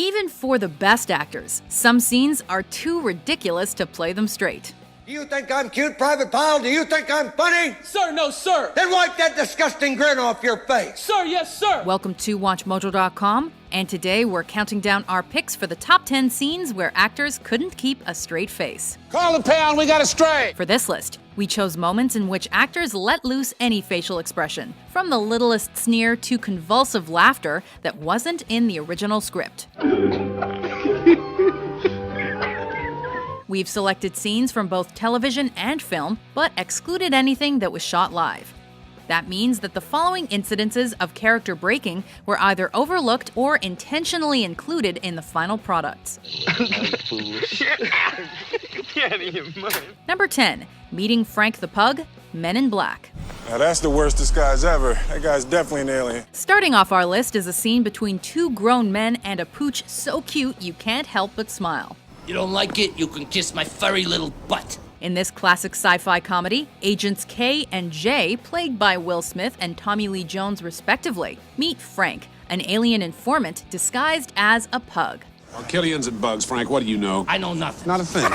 Even for the best actors, some scenes are too ridiculous to play them straight. Do you think I'm cute, Private Pyle? Do you think I'm funny? Sir, no, sir. Then wipe that disgusting grin off your face. Sir, yes, sir. Welcome to WatchMojo.com, and today we're counting down our picks for the top 10 scenes where actors couldn't keep a straight face. Call the pound, we got a straight. For this list, we chose moments in which actors let loose any facial expression, from the littlest sneer to convulsive laughter that wasn't in the original script. We've selected scenes from both television and film, but excluded anything that was shot live. That means that the following incidences of character breaking were either overlooked or intentionally included in the final products. Number 10. Meeting Frank the Pug, Men in Black. Now that's the worst disguise ever. That guy's definitely an alien. Starting off our list is a scene between two grown men and a pooch so cute you can't help but smile. You don't like it? You can kiss my furry little butt. In this classic sci-fi comedy, Agents K and J, played by Will Smith and Tommy Lee Jones respectively, meet Frank, an alien informant disguised as a pug. Killians and bugs, Frank, what do you know? I know nothing. Not a thing.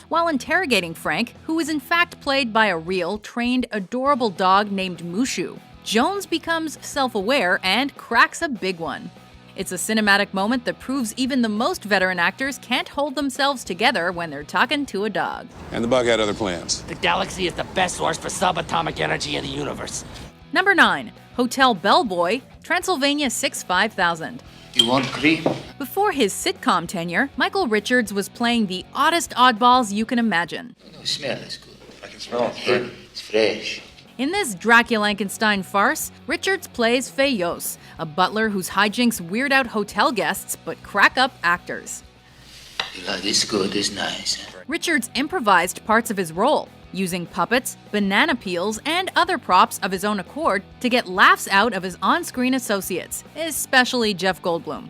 While interrogating Frank, who is in fact played by a real, trained, adorable dog named Mushu, Jones becomes self-aware and cracks a big one. It's a cinematic moment that proves even the most veteran actors can't hold themselves together when they're talking to a dog. And the bug had other plans. The galaxy is the best source for subatomic energy in the universe. Number 9. Hotel Bellboy, Transylvania 65000. You want cream? Before his sitcom tenure, Michael Richards was playing the oddest oddballs you can imagine. The smell is good. I can smell it. It's fresh. In this Dracula-Frankenstein farce, Richards plays Fayos, a butler whose hijinks weird out hotel guests but crack up actors. You like this good, it's nice. Richards improvised parts of his role, using puppets, banana peels, and other props of his own accord to get laughs out of his on-screen associates, especially Jeff Goldblum.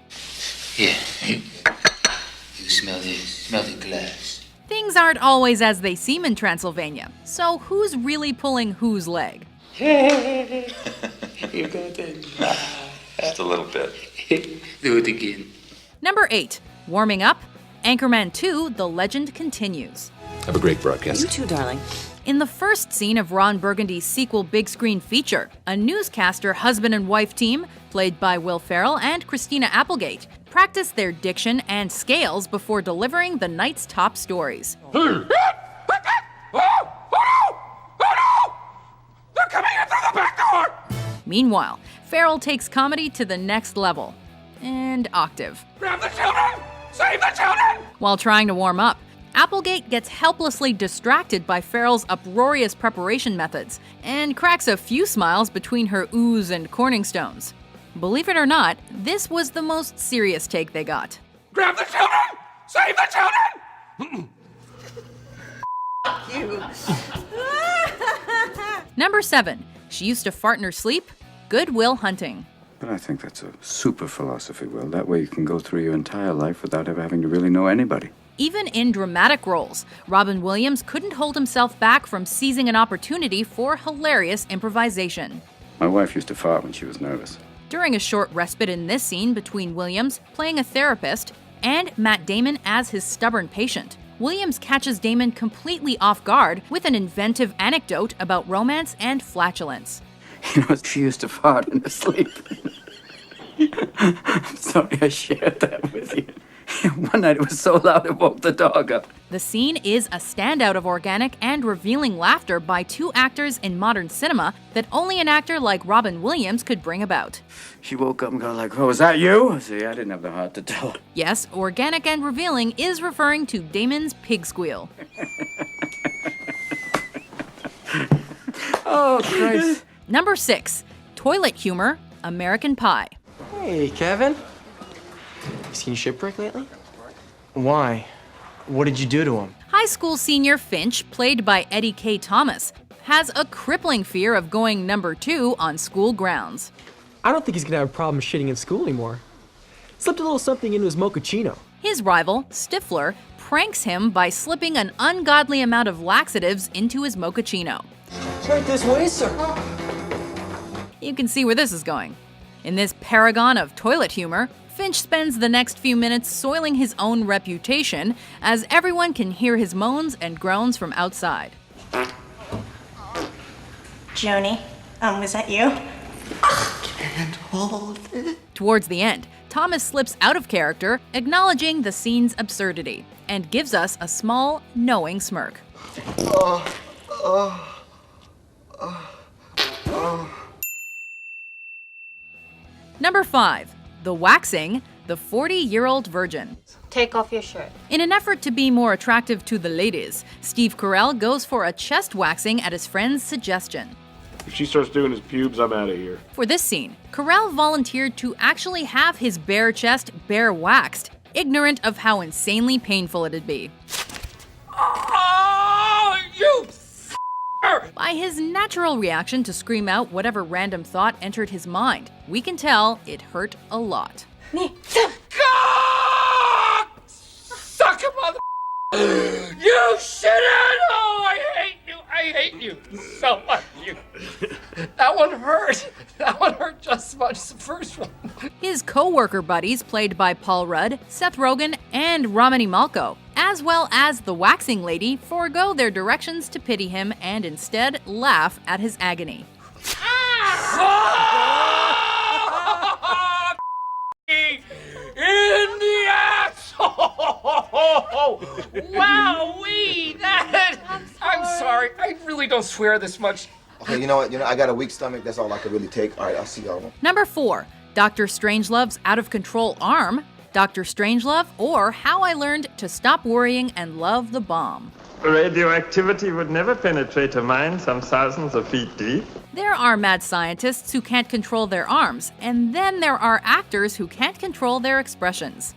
Here, you smell this. Smell the glass. Things aren't always as they seem in Transylvania, so who's really pulling whose leg? You got it. Just a little bit. Do it again. Number 8. Warming up, Anchorman 2: The Legend Continues. Have a great broadcast. You too, darling. In the first scene of Ron Burgundy's sequel big screen feature, a newscaster husband and wife team, played by Will Ferrell and Christina Applegate, practice their diction and scales before delivering the night's top stories. They're coming in through the back door! Meanwhile, Ferrell takes comedy to the next level and octave. Grab the children! Save the children! While trying to warm up, Applegate gets helplessly distracted by Ferrell's uproarious preparation methods and cracks a few smiles between her oohs and Corning stones. Believe it or not, this was the most serious take they got. Grab the children! Save the children! Number 7. She used to fart in her sleep, Good Will Hunting. But I think that's a super philosophy, Will. That way you can go through your entire life without ever having to really know anybody. Even in dramatic roles, Robin Williams couldn't hold himself back from seizing an opportunity for hilarious improvisation. My wife used to fart when she was nervous. During a short respite in this scene between Williams, playing a therapist, and Matt Damon as his stubborn patient, Williams catches Damon completely off guard with an inventive anecdote about romance and flatulence. You know, she used to fart in her sleep. I'm sorry I shared that with you. One night it was so loud it woke the dog up. The scene is a standout of organic and revealing laughter by two actors in modern cinema that only an actor like Robin Williams could bring about. She woke up and go like, "Oh, was that you?" See, I didn't have the heart to tell her. Yes, organic and revealing is referring to Damon's pig squeal. Oh, Christ. Number 6. Toilet humor, American Pie. Hey, Kevin. You seen Shipwreck lately? Why? What did you do to him? High school senior Finch, played by Eddie K. Thomas, has a crippling fear of going number 2 on school grounds. I don't think he's gonna have a problem shitting in school anymore. Slipped a little something into his mochaccino. His rival, Stifler, pranks him by slipping an ungodly amount of laxatives into his mochaccino. Right this way, sir. You can see where this is going. In this paragon of toilet humor, Finch spends the next few minutes soiling his own reputation as everyone can hear his moans and groans from outside. Joni, was that you? Can't hold it. Towards the end, Thomas slips out of character, acknowledging the scene's absurdity, and gives us a small, knowing smirk. Number 5. The Waxing, the 40-year-old virgin. Take off your shirt. In an effort to be more attractive to the ladies, Steve Carell goes for a chest waxing at his friend's suggestion. If she starts doing his pubes, I'm out of here. For this scene, Carell volunteered to actually have his bare chest bare waxed, ignorant of how insanely painful it'd be. Oh, you By his natural reaction to scream out whatever random thought entered his mind, we can tell it hurt a lot. suck it, mother. You shouldn't. Oh, I hate you so much. That one hurt. That one hurt just as much as the first one. His co-worker buddies, played by Paul Rudd, Seth Rogen, and Ramani Malko, as well as the waxing lady, forego their directions to pity him and instead laugh at his agony. In the asshole! Wowee! I'm sorry. I really don't swear this much. Okay, you know what? I got a weak stomach. That's all I can really take. All right, I'll see y'all. Number 4. Dr. Strangelove's out-of-control arm, Dr. Strangelove, or How I Learned to Stop Worrying and Love the Bomb. Radioactivity would never penetrate a mine some thousands of feet deep. There are mad scientists who can't control their arms, and then there are actors who can't control their expressions.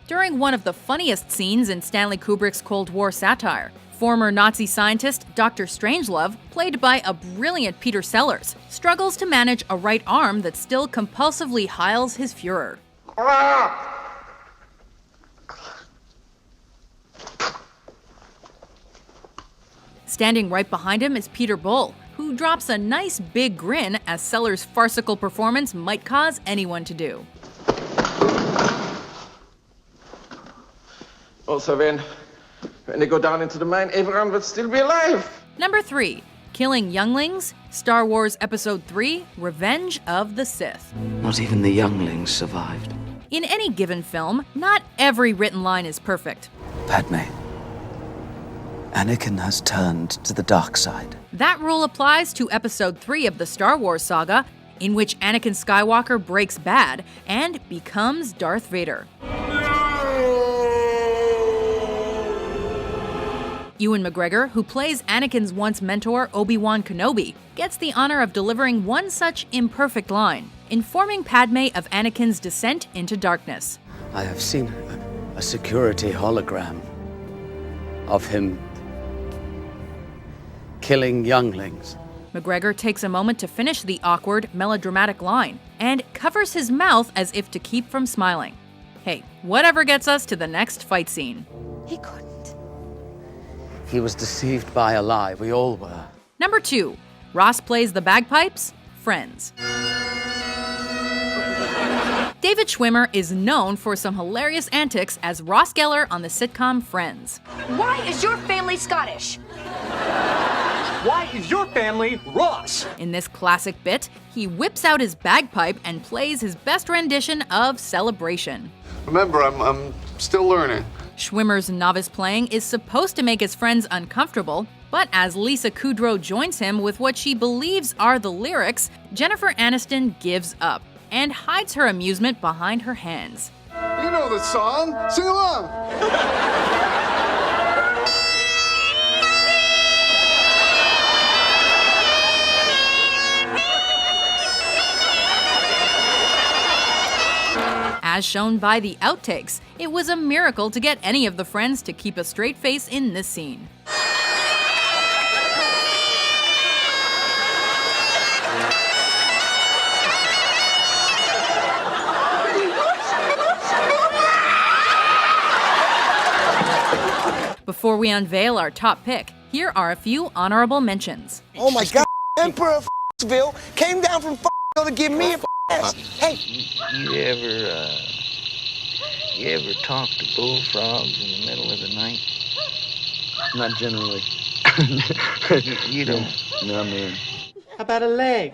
During one of the funniest scenes in Stanley Kubrick's Cold War satire, former Nazi scientist Dr. Strangelove, played by a brilliant Peter Sellers, struggles to manage a right arm that still compulsively hiles his Fuhrer. Standing right behind him is Peter Bull, who drops a nice big grin as Sellers' farcical performance might cause anyone to do. Also, when they go down into the mine, everyone will still be alive. Number 3. Killing Younglings, Star Wars Episode 3, Revenge of the Sith. Not even the younglings survived. In any given film, not every written line is perfect. Padme, Anakin has turned to the dark side. That rule applies to Episode 3 of the Star Wars saga, in which Anakin Skywalker breaks bad and becomes Darth Vader. Ewan McGregor, who plays Anakin's once mentor Obi-Wan Kenobi, gets the honor of delivering one such imperfect line, informing Padme of Anakin's descent into darkness. I have seen a security hologram of him killing younglings. McGregor takes a moment to finish the awkward, melodramatic line and covers his mouth as if to keep from smiling. Hey, whatever gets us to the next fight scene. He couldn't. He was deceived by a lie. We all were. Number 2. Ross plays the bagpipes, Friends. David Schwimmer is known for some hilarious antics as Ross Geller on the sitcom Friends. Why is your family Scottish? Why is your family Ross? In this classic bit, he whips out his bagpipe and plays his best rendition of Celebration. Remember, I'm still learning. Schwimmer's novice playing is supposed to make his friends uncomfortable, but as Lisa Kudrow joins him with what she believes are the lyrics, Jennifer Aniston gives up and hides her amusement behind her hands. You know the song. Sing along. As shown by the outtakes, it was a miracle to get any of the friends to keep a straight face in this scene. Before we unveil our top pick, here are a few honorable mentions. Oh my God, Emperor of Ville, came down from to give me a ass. Hey. You ever talk to bullfrogs in the middle of the night? Not generally. You don't? No, man. How about a leg?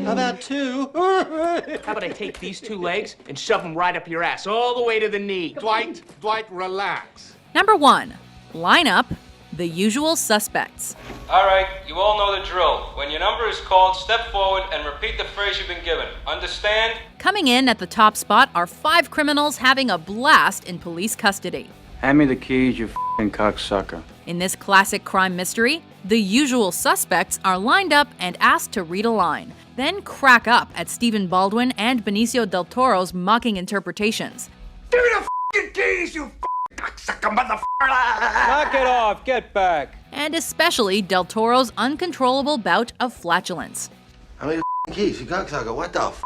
How about two? How about I take these 2 legs and shove them right up your ass, all the way to the knee? Dwight, relax. Number 1. Line up The Usual Suspects. All right, you all know the drill. When your number is called, step forward and repeat the phrase you've been given. Understand? Coming in at the top spot are 5 criminals having a blast in police custody. Hand me the keys, you f***ing cocksucker. In this classic crime mystery, the usual suspects are lined up and asked to read a line, then crack up at Stephen Baldwin and Benicio del Toro's mocking interpretations. Give me the f***ing keys, you f***ing cocksucker motherfucker! Knock it off, get back. And especially Del Toro's uncontrollable bout of flatulence. How many f***ing keys, you cocksucker? What the f***?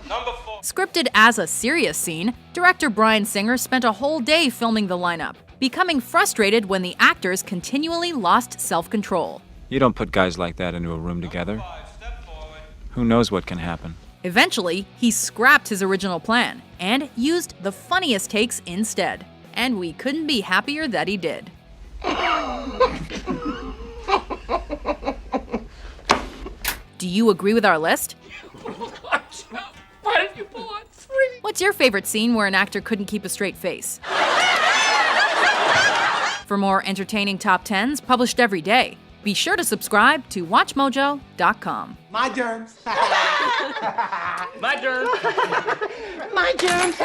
Number 4. Scripted as a serious scene, director Bryan Singer spent a whole day filming the lineup, becoming frustrated when the actors continually lost self-control. You don't put guys like that into a room together. Who knows what can happen? Eventually, he scrapped his original plan and used the funniest takes instead. And we couldn't be happier that he did. Do you agree with our list? Why did you pull on 3? What's your favorite scene where an actor couldn't keep a straight face? For more entertaining top 10s published every day, be sure to subscribe to WatchMojo.com. My germs. My turn. My germs.